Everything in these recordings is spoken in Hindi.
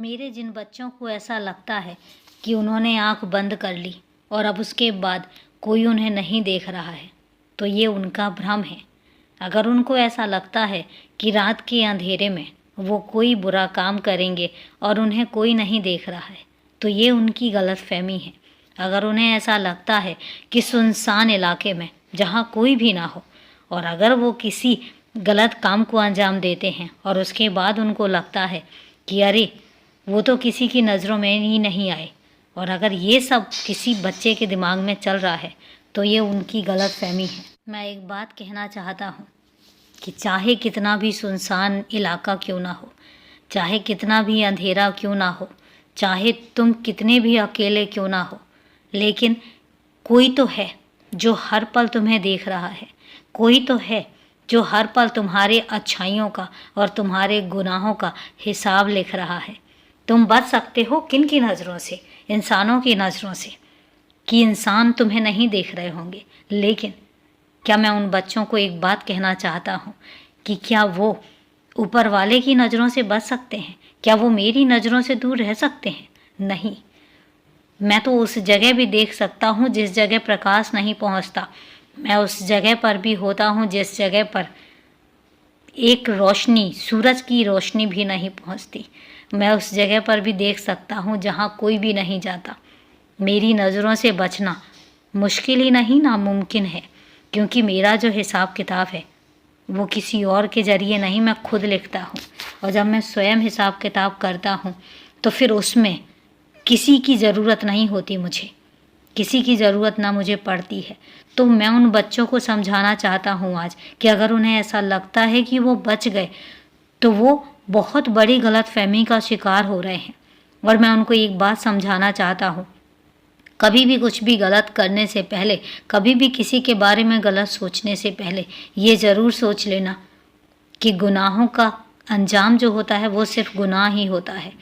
मेरे जिन बच्चों को ऐसा लगता है कि उन्होंने आँख बंद कर ली और अब उसके बाद कोई उन्हें नहीं देख रहा है, तो ये उनका भ्रम है। अगर उनको ऐसा लगता है कि रात के अंधेरे में वो कोई बुरा काम करेंगे और उन्हें कोई नहीं देख रहा है, तो ये उनकी गलतफहमी है। अगर उन्हें ऐसा लगता है कि सुनसान इलाके में जहाँ कोई भी ना हो और अगर वो किसी गलत काम को अंजाम देते हैं और उसके बाद उनको लगता है कि अरे वो तो किसी की नज़रों में ही नहीं आए, और अगर ये सब किसी बच्चे के दिमाग में चल रहा है तो ये उनकी गलतफहमी है। मैं एक बात कहना चाहता हूँ कि चाहे कितना भी सुनसान इलाका क्यों ना हो, चाहे कितना भी अंधेरा क्यों ना हो, चाहे तुम कितने भी अकेले क्यों ना हो, लेकिन कोई तो है जो हर पल तुम्हें देख रहा है। कोई तो है जो हर पल तुम्हारे अच्छाइयों का और तुम्हारे गुनाहों का हिसाब लिख रहा है। तुम बच सकते हो किन की नज़रों से? इंसानों की नज़रों से, कि इंसान तुम्हें नहीं देख रहे होंगे। लेकिन क्या मैं उन बच्चों को एक बात कहना चाहता हूँ कि क्या वो ऊपर वाले की नज़रों से बच सकते हैं? क्या वो मेरी नज़रों से दूर रह सकते हैं? नहीं। मैं तो उस जगह भी देख सकता हूँ जिस जगह प्रकाश नहीं पहुँचता। मैं उस जगह पर भी होता हूँ जिस जगह पर एक रोशनी, सूरज की रोशनी भी नहीं पहुँचती। मैं उस जगह पर भी देख सकता हूँ जहाँ कोई भी नहीं जाता। मेरी नज़रों से बचना मुश्किल ही नहीं, नामुमकिन है, क्योंकि मेरा जो हिसाब किताब है वो किसी और के ज़रिए नहीं, मैं खुद लिखता हूँ। और जब मैं स्वयं हिसाब किताब करता हूँ तो फिर उसमें किसी की ज़रूरत नहीं होती, मुझे किसी की ज़रूरत ना मुझे पड़ती है। तो मैं उन बच्चों को समझाना चाहता हूँ आज कि अगर उन्हें ऐसा लगता है कि वो बच गए तो वो बहुत बड़ी गलतफहमी का शिकार हो रहे हैं। और मैं उनको एक बात समझाना चाहता हूँ, कभी भी कुछ भी गलत करने से पहले, कभी भी किसी के बारे में गलत सोचने से पहले ये ज़रूर सोच लेना कि गुनाहों का अंजाम जो होता है वो सिर्फ गुनाह ही होता है।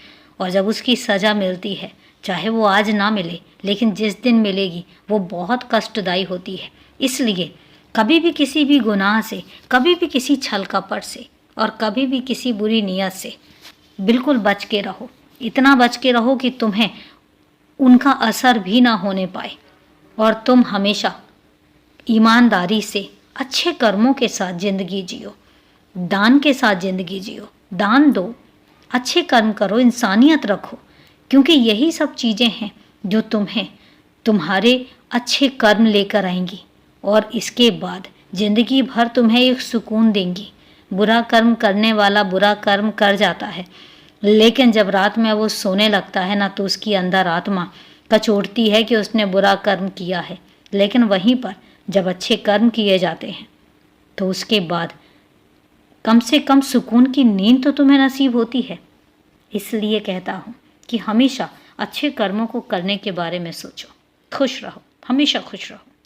और जब उसकी सज़ा मिलती है, चाहे वो आज ना मिले, लेकिन जिस दिन मिलेगी वो बहुत कष्टदायी होती है। इसलिए कभी भी किसी भी गुनाह से, कभी भी किसी छल कपट से और कभी भी किसी बुरी नीयत से बिल्कुल बच के रहो। इतना बच के रहो कि तुम्हें उनका असर भी ना होने पाए और तुम हमेशा ईमानदारी से, अच्छे कर्मों के साथ ज़िंदगी जियो, दान के साथ ज़िंदगी जियो। दान दो, अच्छे कर्म करो, इंसानियत रखो, क्योंकि यही सब चीज़ें हैं जो तुम्हें तुम्हारे अच्छे कर्म लेकर आएंगी और इसके बाद ज़िंदगी भर तुम्हें एक सुकून देंगी। बुरा कर्म करने वाला बुरा कर्म कर जाता है, लेकिन जब रात में वो सोने लगता है ना, तो उसकी अंदर आत्मा कचोटती है कि उसने बुरा कर्म किया है। लेकिन वहीं पर जब अच्छे कर्म किए जाते हैं तो उसके बाद कम से कम सुकून की नींद तो तुम्हें नसीब होती है। इसलिए कहता हूँ कि हमेशा अच्छे कर्मों को करने के बारे में सोचो। खुश रहो, हमेशा खुश रहो।